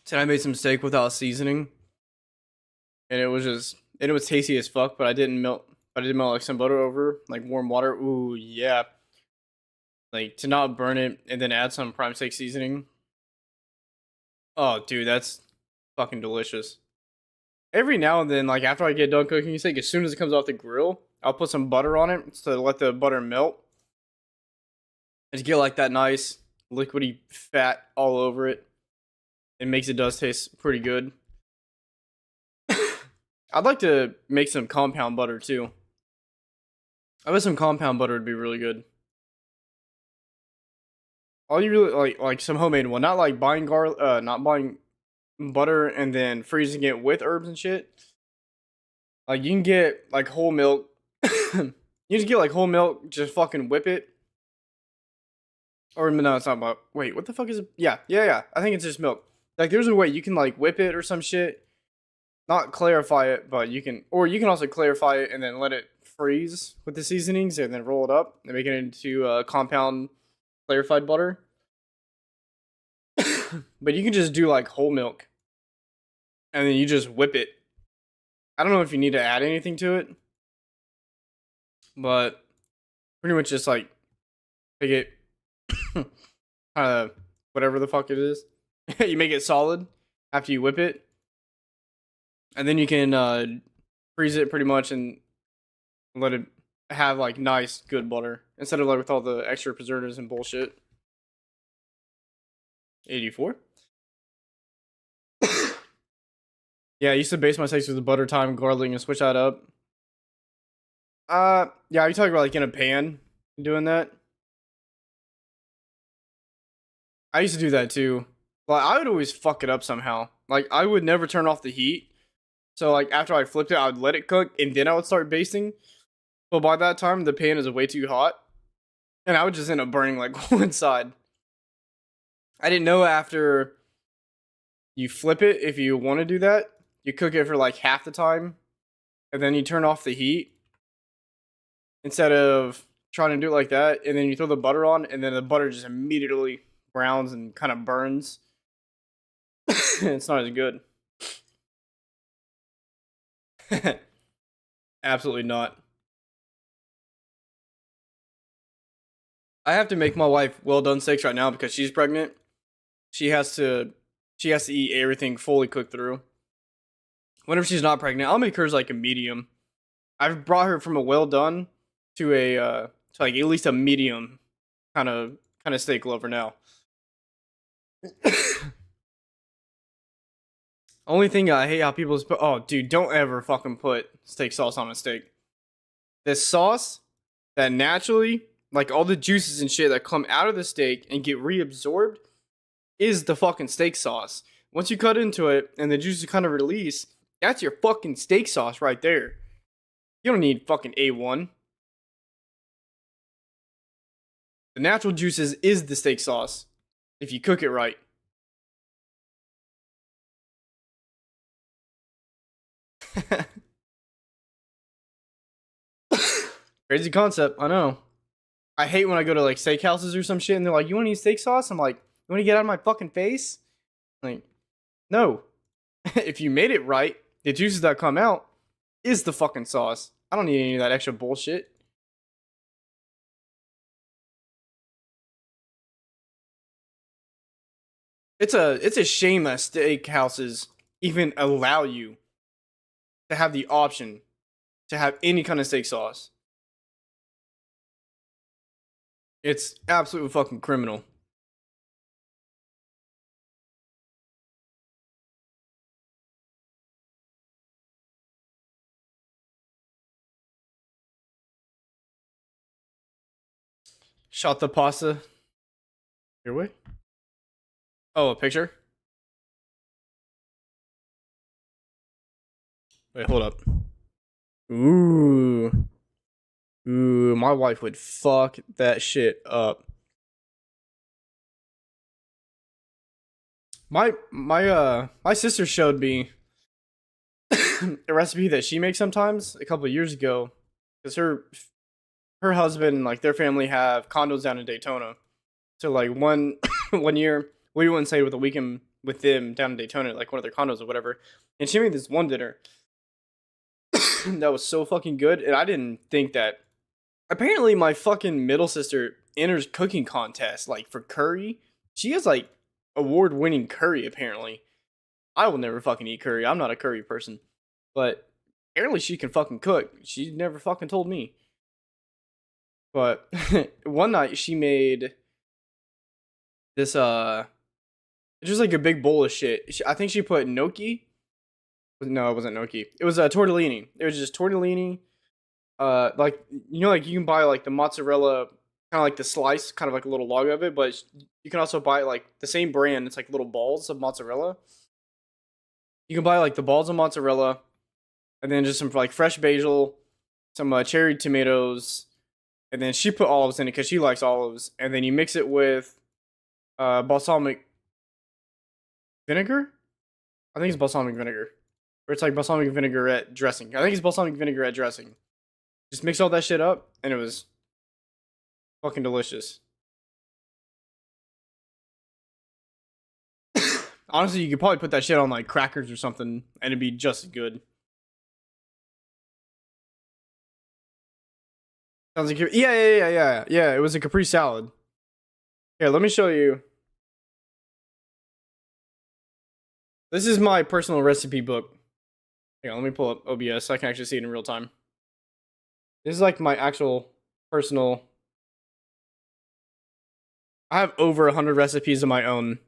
Today I made some steak without seasoning, and it was tasty as fuck. But I didn't melt. But I did melt like some butter over like warm water. Ooh yeah, like to not burn it and then add some prime steak seasoning. Oh dude, that's fucking delicious. Every now and then, like after I get done cooking steak, as soon as it comes off the grill, I'll put some butter on it to let the butter melt and just get like that nice liquidy fat all over it. It makes it does taste pretty good. I'd like to make some compound butter too. I bet some compound butter would be really good. All you really like some homemade one, not like buying not buying butter and then freezing it with herbs and shit. Like you can get like whole milk. You just get like whole milk, just fucking whip it. Or no, it's not about. Wait, what the fuck is it? Yeah. I think it's just milk. Like there's a way you can like whip it or some shit. Not clarify it, but you can, or you can also clarify it and then let it freeze with the seasonings and then roll it up and make it into compound clarified butter. But you can just do like whole milk and then you just whip it. I don't know if you need to add anything to it, but pretty much just like take it, whatever the fuck it is. You make it solid after you whip it, and then you can freeze it pretty much and let it have like nice good butter instead of like with all the extra preservatives and bullshit. 84. Yeah, I used to base my steaks with the butter, thyme, garlic, and switch that up. Yeah, you talking about like in a pan doing that? I used to do that too. But I would always fuck it up somehow. Like I would never turn off the heat. So like after I flipped it, I would let it cook and then I would start basting. But by that time, the pan is way too hot, and I would just end up burning like one side. I didn't know after you flip it, if you want to do that, you cook it for like half the time, and then you turn off the heat instead of trying to do it like that, and then you throw the butter on, and then the butter just immediately browns and kind of burns. It's not as good. Absolutely not. I have to make my wife well done steaks right now because she's pregnant. She has to eat everything fully cooked through. Whenever she's not pregnant, I'll make hers like a medium. I've brought her from a well done to a to like at least a medium kind of steak lover now. Only thing I hate how people oh dude, don't ever fucking put steak sauce on a steak. This sauce that naturally, like all the juices and shit that come out of the steak and get reabsorbed, is the fucking steak sauce. Once you cut into it and the juices kind of release, that's your fucking steak sauce right there. You don't need fucking A1. The natural juices is the steak sauce if you cook it right. Crazy concept, I know. I hate when I go to like steakhouses or some shit and they're like, "You want to eat steak sauce?" I'm like, "You want to get out of my fucking face?" Like, no. If you made it right, the juices that come out is the fucking sauce. I don't need any of that extra bullshit. It's a shame that steakhouses even allow you to have the option to have any kind of steak sauce. It's absolutely fucking criminal. Shot the pasta your way. Oh, a picture? Wait, hold up. Ooh. Ooh, my wife would fuck that shit up. My sister showed me a recipe that she makes sometimes a couple of years ago because her husband and like their family have condos down in Daytona. So like one one year we went and stayed with a with them down in Daytona, like one of their condos or whatever. And she made this one dinner that was so fucking good, and I didn't think that. Apparently, my fucking middle sister enters cooking contests like for curry. She has like award-winning curry. Apparently, I will never fucking eat curry. I'm not a curry person, but apparently she can fucking cook. She never fucking told me. But one night she made this just like a big bowl of shit. I think she put gnocchi. No, it wasn't gnocchi. It was a tortellini. It was just tortellini. Like you know, like you can buy like the mozzarella, kind of like the slice, kind of like a little log of it, but you can also buy like the same brand. It's like little balls of mozzarella. You can buy like the balls of mozzarella, and then just some like fresh basil, some cherry tomatoes, and then she put olives in it because she likes olives, and then you mix it with balsamic vinegar. I think it's balsamic vinegar, or it's like balsamic vinaigrette dressing. I think it's balsamic vinaigrette dressing. Just mix all that shit up, and it was fucking delicious. Honestly, you could probably put that shit on like crackers or something, and it'd be just as good. Sounds like yeah. It was a Capri salad. Here, let me show you. This is my personal recipe book. Hang on, let me pull up OBS so I can actually see it in real time. This is like my actual personal. I have over 100 recipes of my own.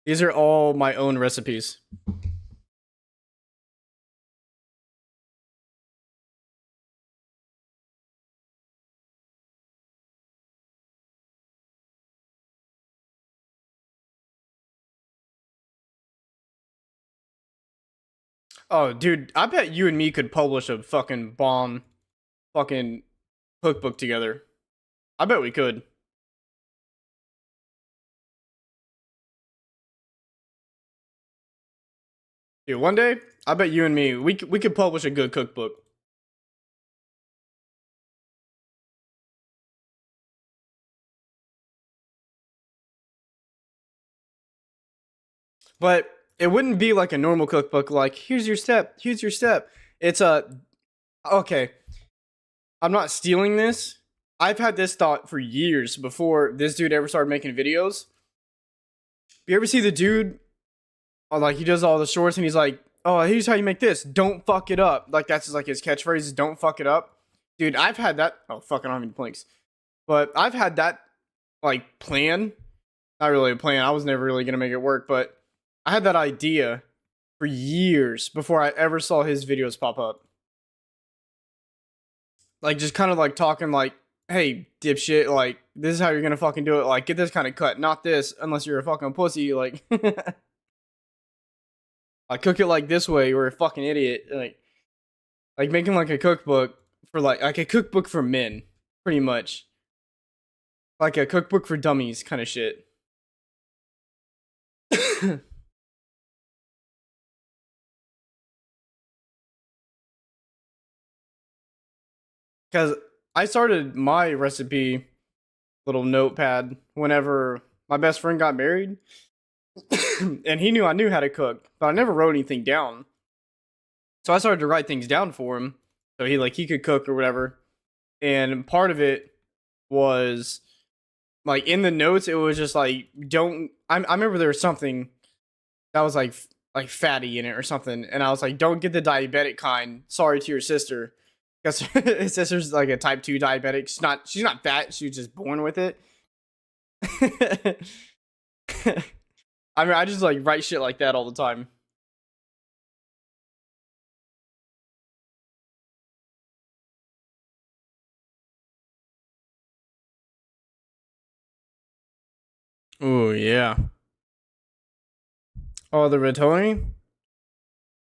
These are all my own recipes. Oh, dude, I bet you and me could publish a fucking bomb fucking cookbook together. I bet we could. Dude, one day, I bet you and me, we could publish a good cookbook. But it wouldn't be like a normal cookbook, like, here's your step, here's your step. It's a, okay, I'm not stealing this. I've had this thought for years before this dude ever started making videos. You ever see the dude, like, he does all the shorts and he's like, oh, here's how you make this. Don't fuck it up. Like, that's like his catchphrase, don't fuck it up. Dude, I've had that. Oh, fuck, I don't have any planks. But I've had that, like, plan. Not really a plan. I was never really going to make it work. But I had that idea for years before I ever saw his videos pop up. Like, just kind of like talking like, hey, dipshit, like, this is how you're going to fucking do it. Like, get this kind of cut, not this, unless you're a fucking pussy. Like, I cook it like this way. You're a fucking idiot. Like making like a cookbook for like a cookbook for men, pretty much. Like a cookbook for dummies kind of shit. Because I started my recipe little notepad whenever my best friend got married. And he knew I knew how to cook, but I never wrote anything down. So I started to write things down for him. So he could cook or whatever. And part of it was like in the notes, it was just like, I remember there was something that was like fatty in it or something. And I was like, don't get the diabetic kind. Sorry to your sister. Because his sister's like a type 2 diabetic. She's not fat. She was just born with it. I mean, I just like write shit like that all the time. Oh yeah. Oh, the rigatoni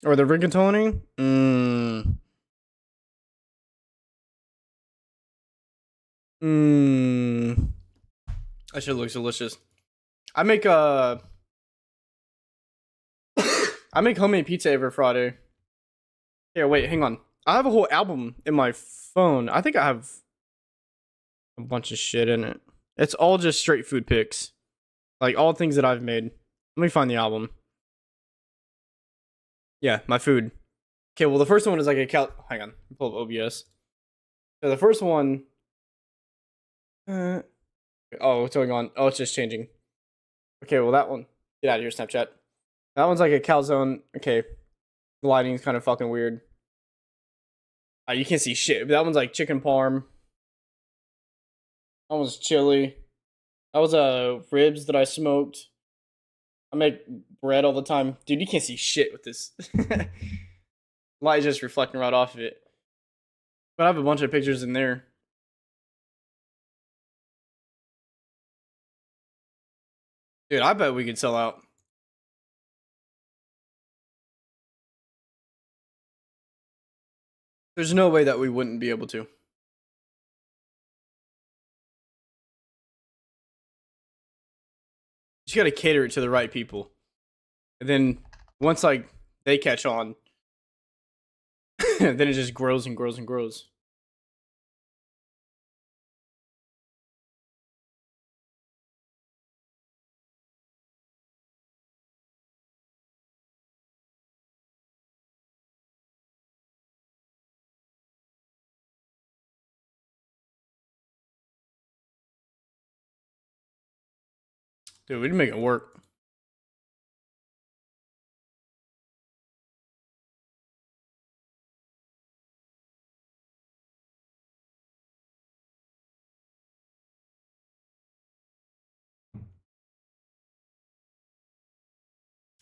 or the rigatoni. That shit looks delicious. I make I make homemade pizza every Friday. Here, wait, hang on. I have a whole album in my phone. I think I have a bunch of shit in it. It's all just straight food pics. Like all things that I've made. Let me find the album. Yeah, my food. Okay, well the first one is like a hang on, pull up OBS. So the first one oh, what's going on? Oh, it's just changing. Okay, well that one. Get out of here, Snapchat. That one's like a calzone. Okay. The lighting's kind of fucking weird. You can't see shit. But that one's like chicken parm. That one's chili. That was ribs that I smoked. I make bread all the time. Dude, you can't see shit with this. Light just reflecting right off of it. But I have a bunch of pictures in there. Dude, I bet we could sell out. There's no way that we wouldn't be able to. You gotta cater it to the right people. And then once like they catch on, then it just grows and grows and grows. Dude, we'd make it work.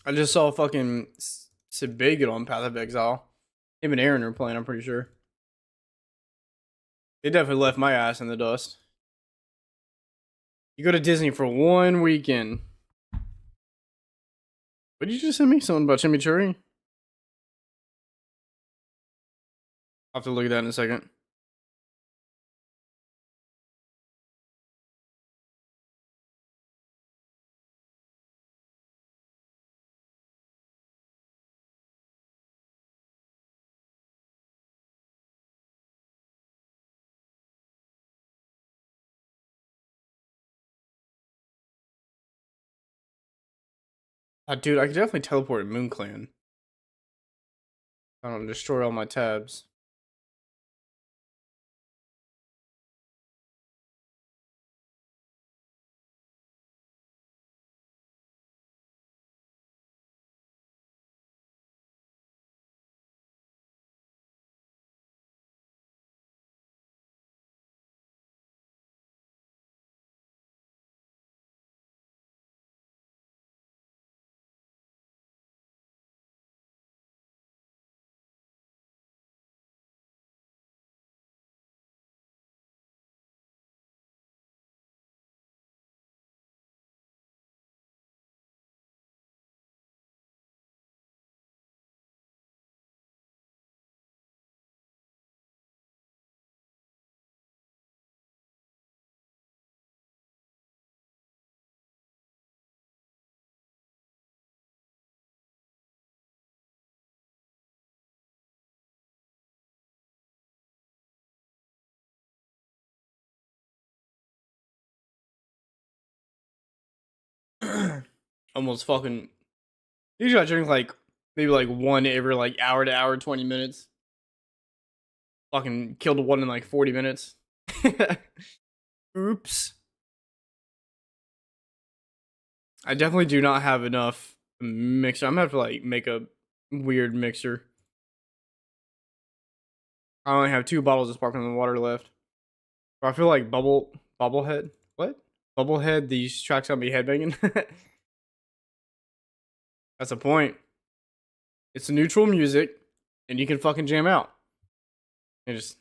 I just saw fucking Sibigot on Path of Exile. Him and Aaron are playing, I'm pretty sure. They definitely left my ass in the dust. You go to Disney for 1 weekend. What did you just send me? Something about chimichurri? I'll have to look at that in a second. Dude, I could definitely teleport at Moon Clan. I don't destroy all my tabs. Almost fucking. Usually I drink like maybe like one every like hour to hour 20 minutes. Fucking killed one in like 40 minutes. Oops. I definitely do not have enough mixer. I'm gonna have to like make a weird mixer. I only have 2 bottles of sparkling water left. I feel like bubblehead. What? Bubblehead, these tracks got me headbanging. That's the point. It's neutral music, and you can fucking jam out. And just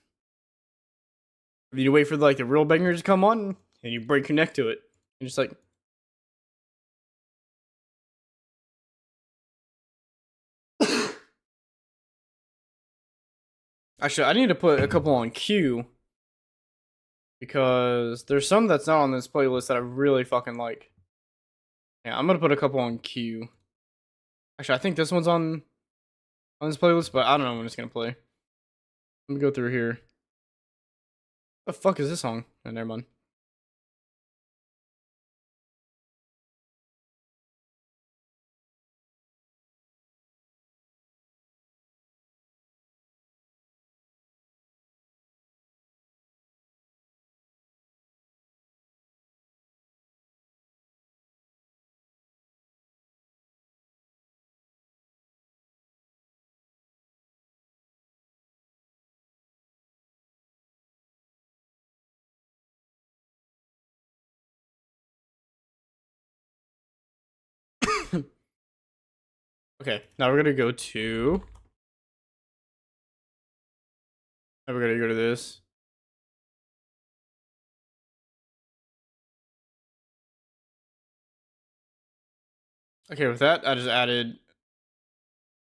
you wait for like the real bangers to come on, and you break your neck to it. And just like actually, I need to put a couple on queue because there's some that's not on this playlist that I really fucking like. Yeah, I'm gonna put a couple on queue. Actually, I think this one's on this playlist, but I don't know when it's gonna play. Let me go through here. The fuck is this song? Oh, never mind. Okay, now we're gonna go to. Now we're gonna go to this. Okay, with that, I just added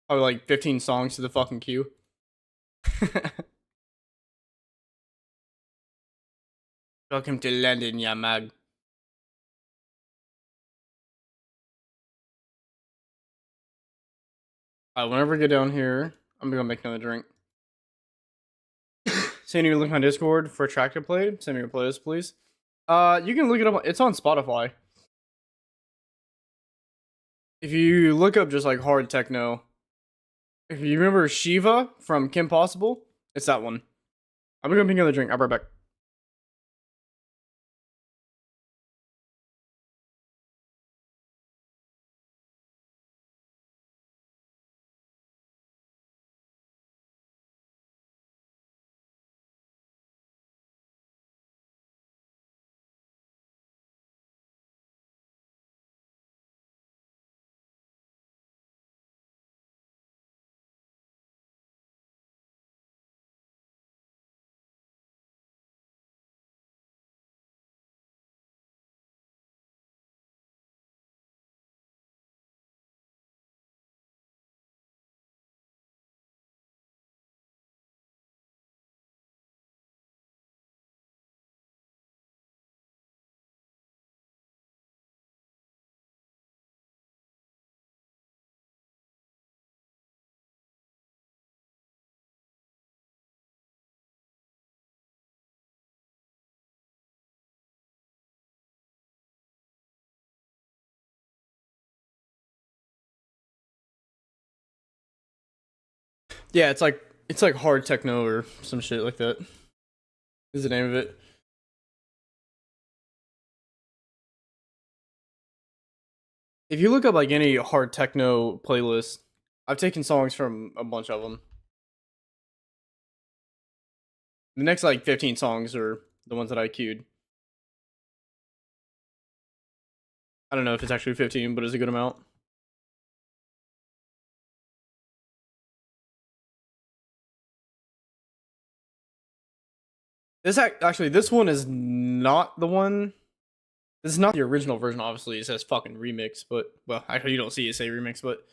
probably like 15 songs to the fucking queue. Welcome to London, Yamag. Alright, whenever we get down here, I'm gonna go make another drink. Send you a link on Discord for a track to play. Send me your playlist, please. You can look it up. It's on Spotify. If you look up just like hard techno, if you remember Shiva from Kim Possible, it's that one. I'm gonna make another drink. I'll be right back. Yeah, it's like hard techno or some shit like that. Is the name of it. If you look up like any hard techno playlist, I've taken songs from a bunch of them. The next like 15 songs are the ones that I queued. I don't know if it's actually 15, but it's a good amount. Actually, this one is not the one. This is not the original version. Obviously, it says fucking remix, but well, actually, you don't see it say remix, but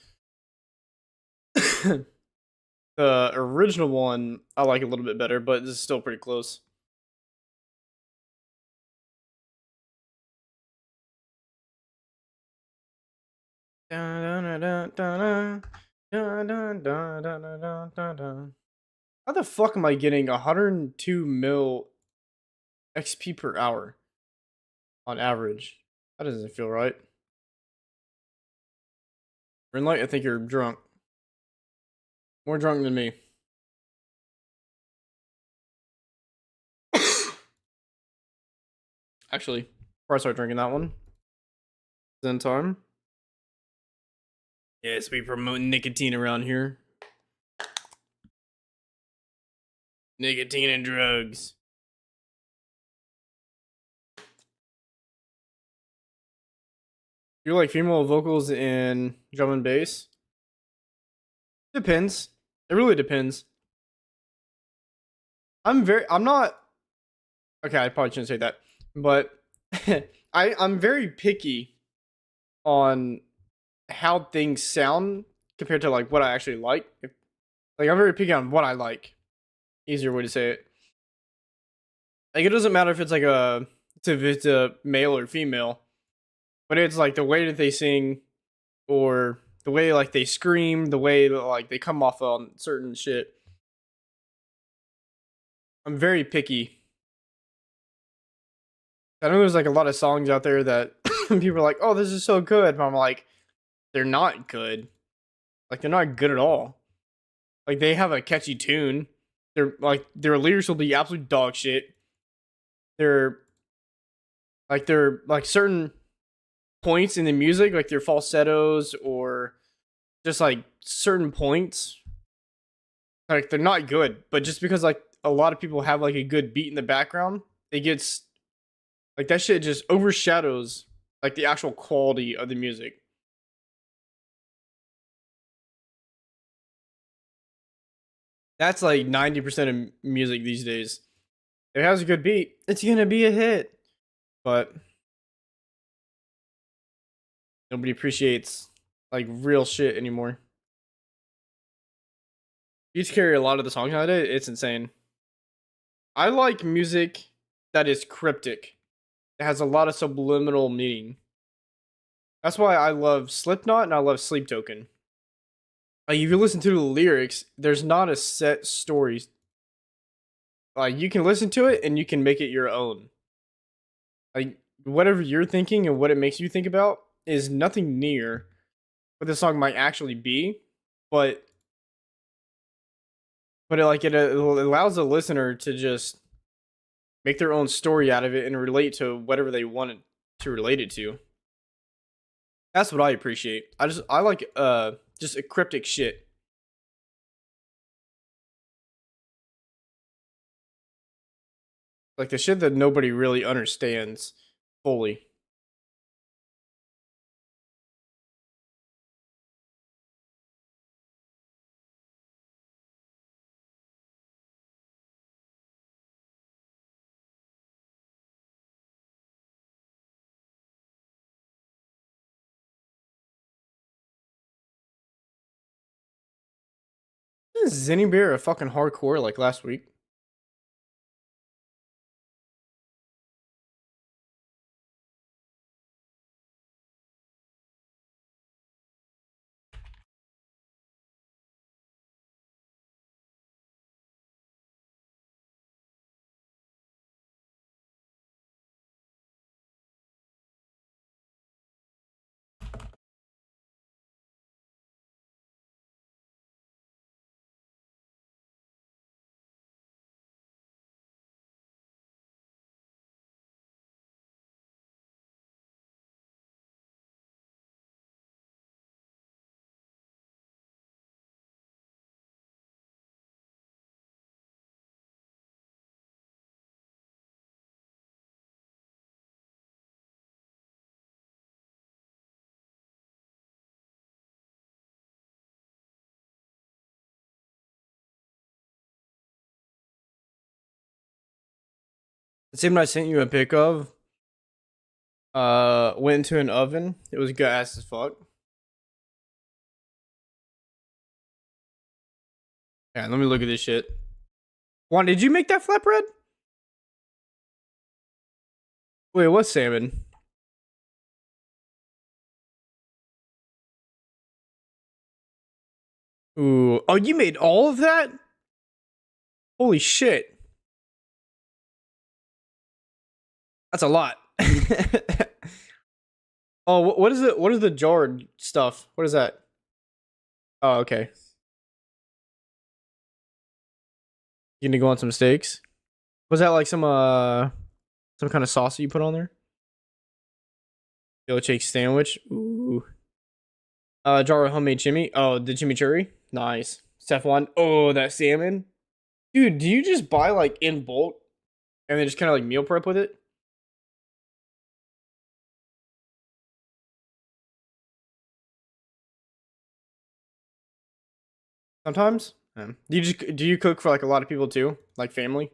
the original one I like a little bit better, but this is still pretty close. How the fuck am I getting 102 mil XP per hour on average? That doesn't feel right. Renlight, I think you're drunk. More drunk than me. Actually, before I start drinking that one, then time. Yes, we promote nicotine around here. Nicotine and drugs. You like female vocals in drum and bass? Depends. It really depends. I'm not. Okay, I probably shouldn't say that, but I'm very picky on how things sound compared to like what I actually like. Like I'm very picky on what I like. Easier way to say it. Like it doesn't matter if it's like if it's a male or female, but it's like the way that they sing, or the way like they scream, the way that like they come off on certain shit. I'm very picky. I know there's like a lot of songs out there that people are like, "Oh, this is so good," but I'm like, they're not good. Like they're not good at all. Like they have a catchy tune. They're like their lyrics will be absolute dog shit. They're they're like certain points in the music, like their falsettos or just like certain points, like they're not good. But just because like a lot of people have like a good beat in the background, it gets like that shit just overshadows like the actual quality of the music. That's like 90% of music these days. If it has a good beat, it's gonna be a hit. But nobody appreciates like real shit anymore. Beats carry a lot of the songs nowadays. It's insane. I like music that is cryptic. It has a lot of subliminal meaning. That's why I love Slipknot and I love Sleep Token. Like if you listen to the lyrics, there's not a set story. Like you can listen to it and you can make it your own. Like whatever you're thinking and what it makes you think about is nothing near what the song might actually be, but it allows the listener to just make their own story out of it and relate to whatever they wanted to relate it to. That's what I appreciate. I like just a cryptic shit. Like the shit that nobody really understands fully. Isn't Zinni Bear a fucking hardcore like last week? The same one I sent you a pic of. Went into an oven. It was gas as fuck. Yeah, let me look at this shit. Juan, did you make that flatbread? Wait, what salmon? Ooh. Oh, you made all of that? Holy shit. That's a lot. Oh, what is it? What is the jarred stuff? What is that? Oh, okay. You need to go on some steaks. Was that like some kind of sauce you put on there? Yellow shake sandwich. Ooh. Jar of homemade chimney. Oh, the chimichurri. Nice. Stefan. Oh, that salmon. Dude, do you just buy like in bulk and then just kind of like meal prep with it? Sometimes. Do you cook for like a lot of people too, like family?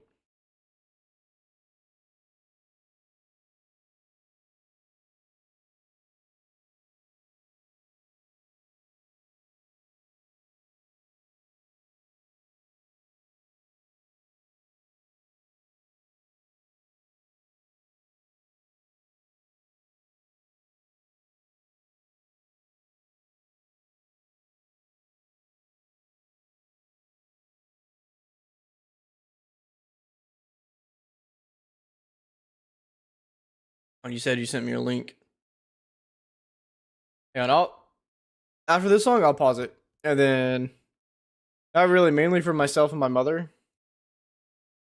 You said you sent me a link. And after this song, I'll pause it. And then, not really, mainly for myself and my mother.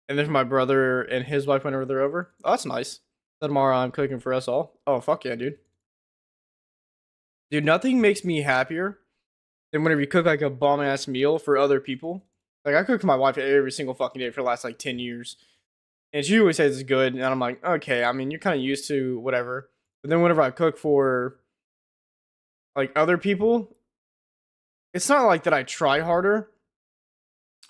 And then for my brother and his wife whenever they're over. Oh, that's nice. So tomorrow I'm cooking for us all. Oh, fuck yeah, dude. Dude, nothing makes me happier than whenever you cook like a bomb ass meal for other people. Like, I cook for my wife every single fucking day for the last like 10 years. And she always says it's good. And I'm like, okay, I mean, you're kind of used to whatever. But then whenever I cook for like other people, it's not like that I try harder,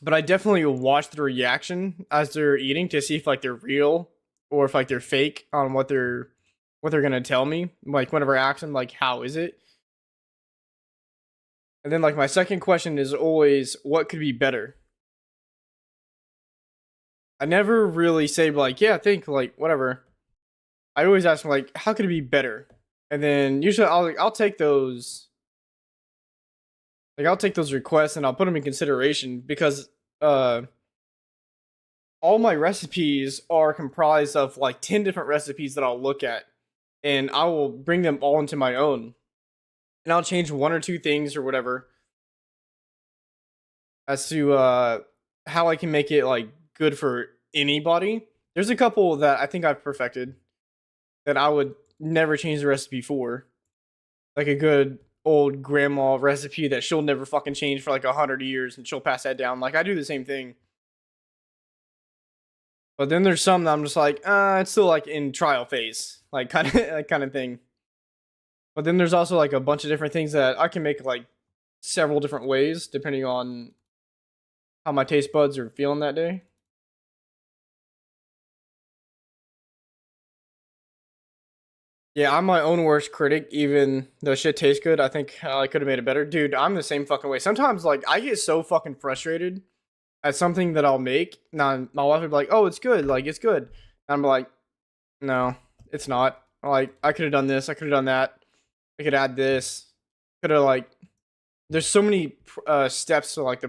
but I definitely watch the reaction as they're eating to see if like they're real or if like they're fake on what they're gonna tell me. Like whenever I ask them like, how is it? And then like my second question is always, what could be better? I never really say like, yeah, think like whatever. I always ask them like, how could it be better? And then usually I'll take those, like I'll take those requests and I'll put them in consideration because all my recipes are comprised of like 10 different recipes that I'll look at, and I will bring them all into my own, and I'll change one or two things or whatever as to how I can make it like good for anybody. There's a couple that I think I've perfected that I would never change the recipe for, like a good old grandma recipe that she'll never fucking change for like 100 years, and she'll pass that down. Like I do the same thing. But then there's some that I'm just like, it's still like in trial phase, like kind of like kind of thing. But then there's also like a bunch of different things that I can make like several different ways depending on how my taste buds are feeling that day. Yeah, I'm my own worst critic. Even though shit tastes good, I think I could have made it better. Dude, I'm the same fucking way. Sometimes like I get so fucking frustrated at something that I'll make. Now my wife would be like, "Oh, it's good. Like it's good." And I'm like, "No, it's not. Like I could have done this. I could have done that. I could add this. Could have like." There's so many steps to like the